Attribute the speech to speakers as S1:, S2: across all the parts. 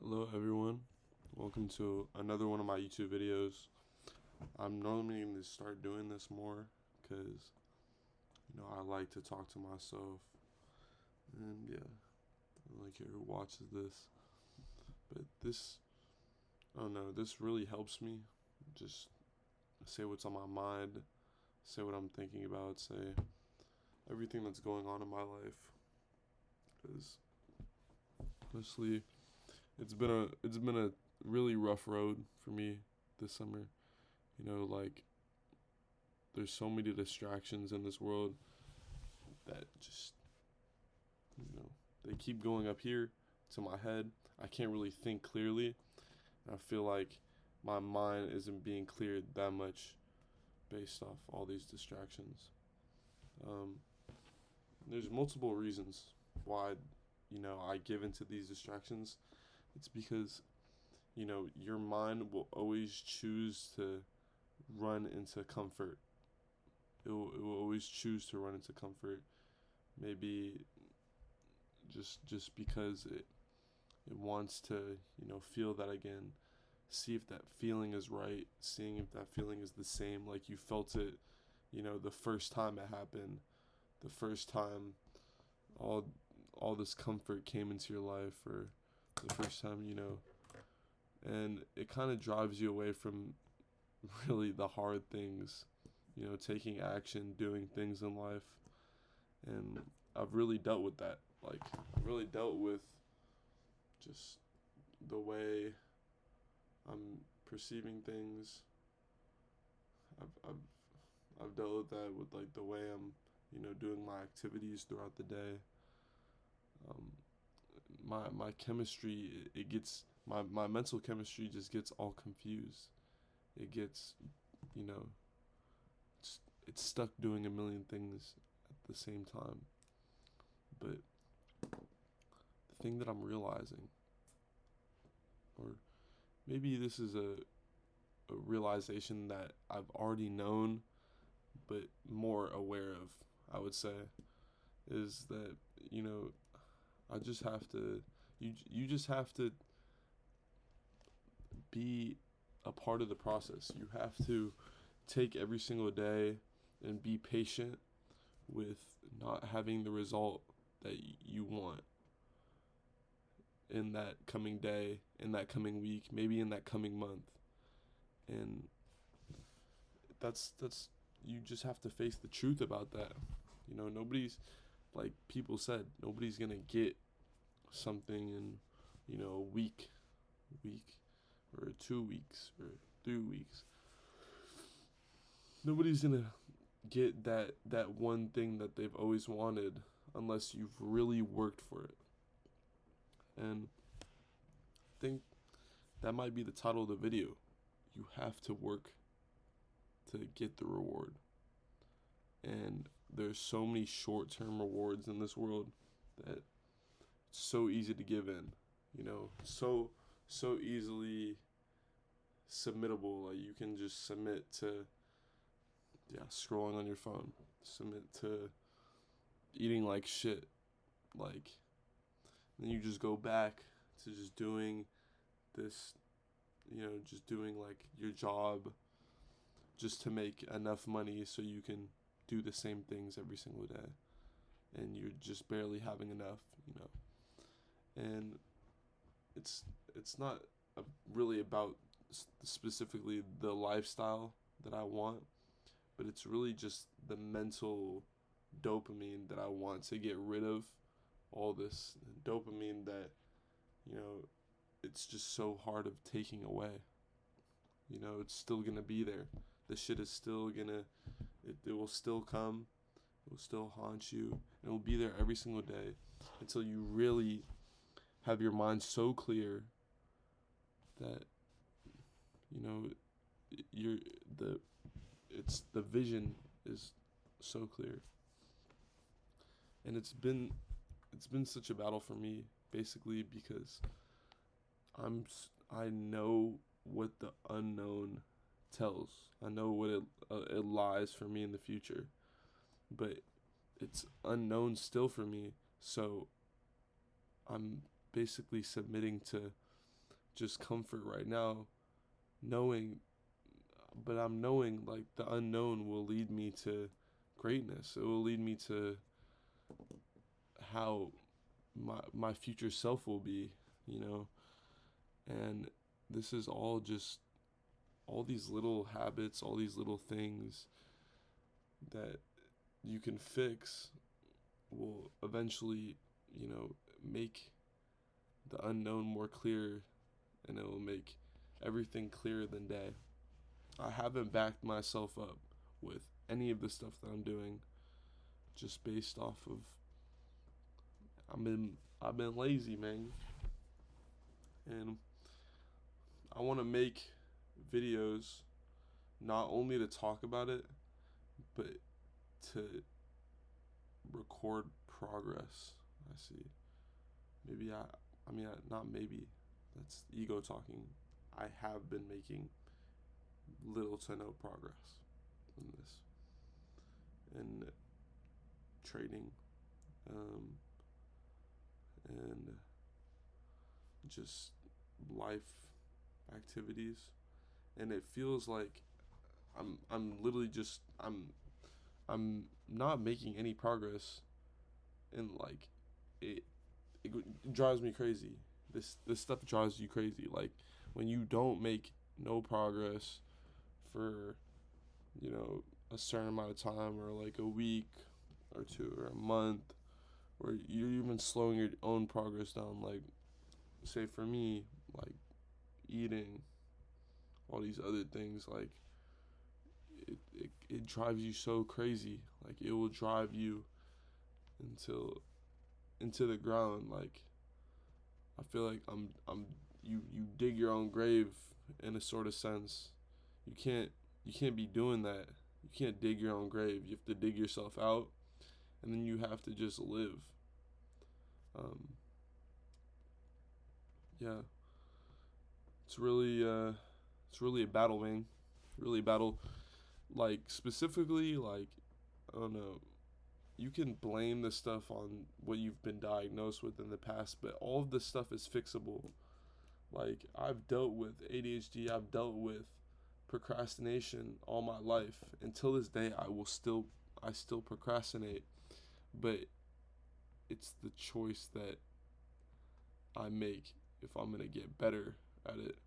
S1: Hello everyone, welcome to another one of my YouTube videos. I'm normally going to start doing this more because, I like to talk to myself, and yeah, I like who watches this. But this, I don't know, this really helps me just say what's on my mind, say what I'm thinking about, say everything that's going on in my life. Because honestly, it's been a really rough road for me this summer. Like there's so many distractions in this world that just they keep going up here to my head. I can't really think clearly. I feel like my mind isn't being cleared that much based off all these distractions. Um, there's multiple reasons why I give into these distractions. It's because your mind will always choose to run into comfort. It will always choose to run into comfort. Maybe just because it wants to feel that again, see if that feeling is right, seeing if that feeling is the same like you felt it the first time it happened, the first time all all this comfort came into your life, or the first time and it kind of drives you away from really the hard things, taking action, doing things in life. And I've really dealt with that. Like, I've really dealt with just the way I'm perceiving things. I've dealt with that with like the way I'm, doing my activities throughout the day. Um, my chemistry, it gets my mental chemistry just gets all confused. It gets, you know, it's stuck doing a million things at the same time. But the thing that I'm realizing, or maybe this is a realization that I've already known, but more aware of, I would say, is that, I just have to, you just have to be a part of the process. You have to take every single day and be patient with not having the result that you want in that coming day, in that coming week, maybe in that coming month. And that's you just have to face the truth about that. Nobody's, like people said, nobody's going to get something in, a week or 2 weeks or 3 weeks. Nobody's going to get that one thing that they've always wanted unless you've really worked for it. And I think that might be the title of the video. You have to work to get the reward. And there's so many short-term rewards in this world that it's so easy to give in, so easily submittable. Like, you can just submit to scrolling on your phone, submit to eating like shit, like, then you just go back to just doing this, just doing like your job just to make enough money so you can do the same things every single day, and you're just barely having enough. And it's not really about specifically the lifestyle that I want, but it's really just the mental dopamine that I want to get rid of. All this dopamine that you know it's just so hard of taking away. It's still gonna be there. The shit is still gonna, it will still come. It will still haunt you. And it will be there every single day until you really have your mind so clear that you're the the vision is so clear. And it's been such a battle for me, basically because I know what the unknown tells. I know what it lies for me in the future, but it's unknown still for me. So I'm basically submitting to just comfort right now, knowing, but I'm knowing like the unknown will lead me to greatness. It will lead me to how my future self will be, you know. And this is all just all these little habits, all these little things that you can fix will eventually, make the unknown more clear, and it will make everything clearer than day. I haven't backed myself up with any of the stuff that I'm doing just based off of I've been lazy, man. And I want to make videos not only to talk about it, but to record progress. I see. Not maybe. That's ego talking. I have been making little to no progress in this. In trading. And just life activities. And it feels like I'm literally just I'm not making any progress, and like it drives me crazy. This stuff drives you crazy. Like when you don't make no progress for a certain amount of time, or like a week or two or a month, or you're even slowing your own progress down. Like say for me, like eating, all these other things, like it drives you so crazy. Like it will drive you into the ground. Like I feel like you dig your own grave in a sort of sense. You can't be doing that. You can't dig your own grave. You have to dig yourself out, and then you have to just live. Yeah, it's really a battle, man. Really a battle. Like specifically, like I don't know. You can blame this stuff on what you've been diagnosed with in the past, but all of this stuff is fixable. Like I've dealt with ADHD, I've dealt with procrastination all my life. Until this day, I still procrastinate, but it's the choice that I make if I'm going to get better at it.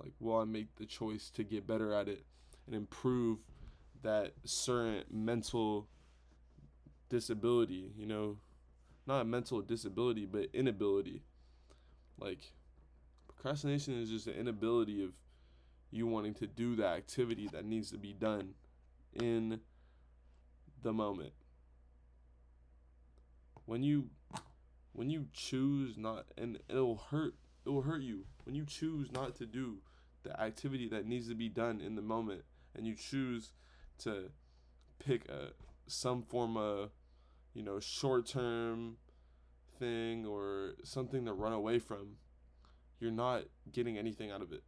S1: Like will I make the choice to get better at it and improve that certain mental disability, not a mental disability, but inability. Like procrastination is just an inability of you wanting to do the activity that needs to be done in the moment. When you choose not, and it will hurt you when you choose not to do the activity that needs to be done in the moment, and you choose to pick some form of short-term thing or something to run away from. You're not getting anything out of it.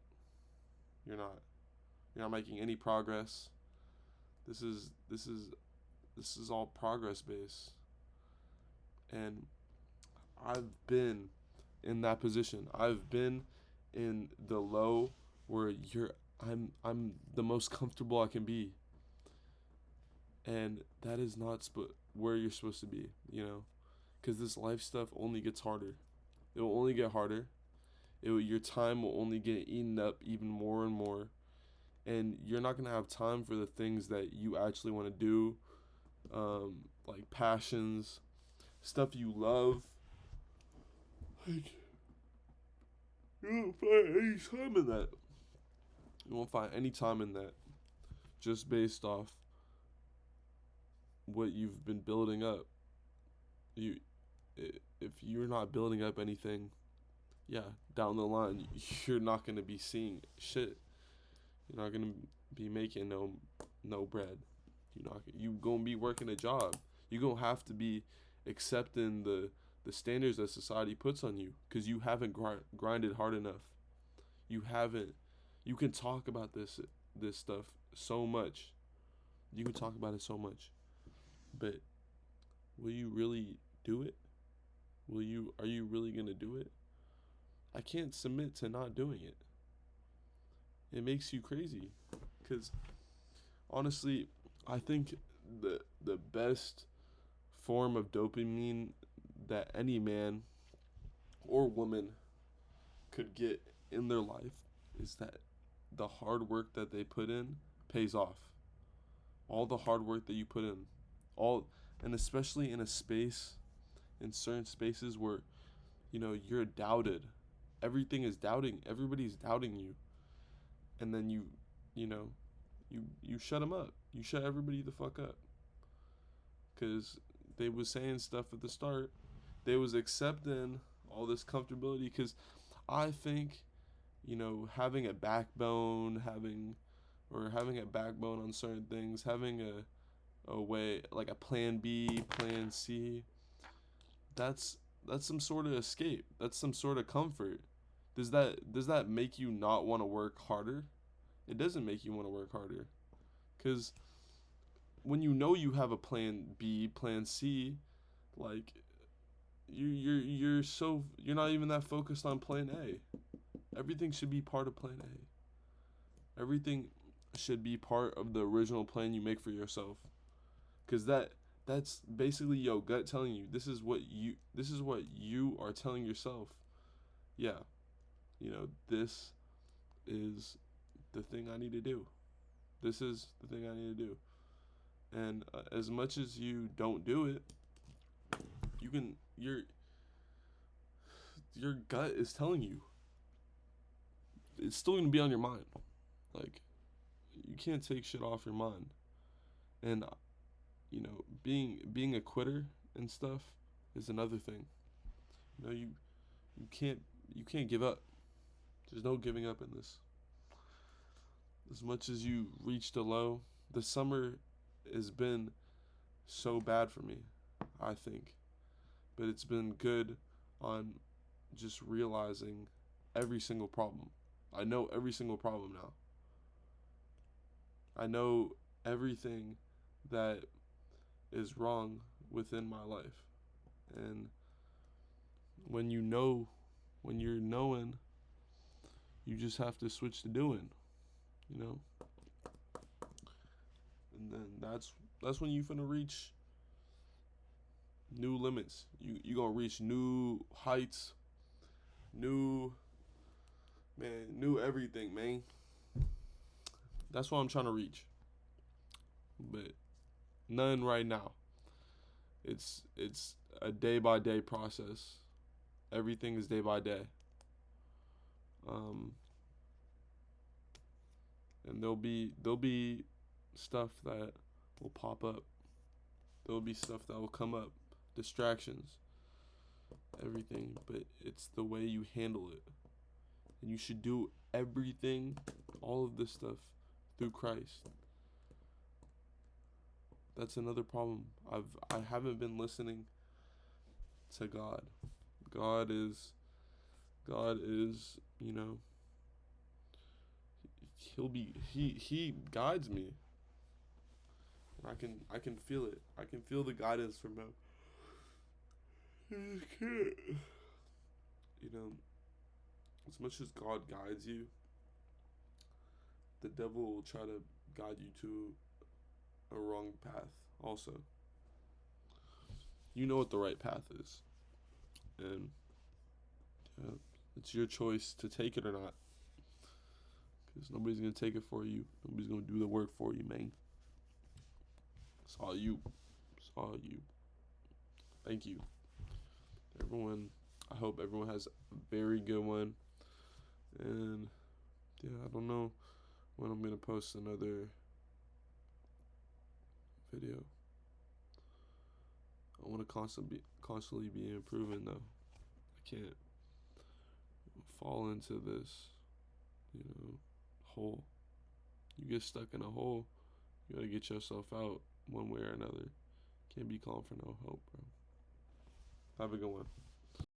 S1: You're not making any progress. This is all progress based. And I've been in that position. I've been in the low where I'm the most comfortable I can be. And that is not where you're supposed to be, because this life stuff only gets harder. It will only get harder. Your time will only get eaten up even more and more, and you're not gonna have time for the things that you actually want to do, like passions, stuff you love. Like you won't find any time in that. You won't find any time in that, just based off what you've been building up. If you're not building up anything, yeah, down the line, you're not gonna be seeing shit. You're not gonna be making no bread. You gonna be working a job. You gonna have to be accepting the standards that society puts on you, because you haven't grinded hard enough. You haven't. You can talk about this stuff so much. You can talk about it so much, but will you really do it? Are you really gonna do it? I can't submit to not doing it. It makes you crazy. Because honestly, I think the best form of dopamine that any man or woman could get in their life is that the hard work that they put in pays off. All the hard work that you put in, all, and especially in a space, in certain spaces where you're doubted, everything is doubting, everybody's doubting you, and then you know, you shut them up, you shut everybody the fuck up, because they was saying stuff at the start, they was accepting all this comfortability, because I think having a backbone, having a backbone on certain things, having a way, like a plan B, plan C, that's some sort of escape. That's some sort of comfort. Does that make you not want to work harder? It doesn't make you want to work harder, cuz when you have a plan B, plan C, like you're not even that focused on plan A. Everything should be part of plan A. Everything should be part of the original plan you make for yourself. Cuz that's basically your gut telling you this is what you are telling yourself. Yeah, this is the thing I need to do. This is the thing I need to do. And as much as you don't do it, you can your gut is telling you. It's still going to be on your mind. Like, you can't take shit off your mind. And being a quitter and stuff is another thing. You can't give up. There's no giving up in this. As much as you reached a low, the summer has been so bad for me, I think. But it's been good on just realizing every single problem. I know every single problem now. I know everything that is wrong within my life. And when you're knowing, you just have to switch to doing, you know? And then that's when you finna reach new limits. You gonna reach new heights, new new everything, man. That's what I'm trying to reach. But none right now. It's a day by day process. Everything is day by day. Um, and there'll be stuff that will pop up. There'll be stuff that will come up, distractions, everything. But it's the way you handle it, and you should do everything, all of this stuff, through Christ. That's another problem. I haven't been listening to God. God is he guides me. I can feel it. I can feel the guidance from him. I just can't. As much as God guides you, the devil will try to guide you to a wrong path also. You know what the right path is. And it's your choice to take it or not. Because nobody's going to take it for you. Nobody's going to do the work for you, man. It's all you. It's all you. Thank you. Everyone, I hope everyone has a very good one. And yeah, I don't know when I'm going to post another video. I want to constantly be improving though. I can't fall into this, hole. You get stuck in a hole, you gotta get yourself out one way or another. Can't be calling for no help, bro. Have a good one.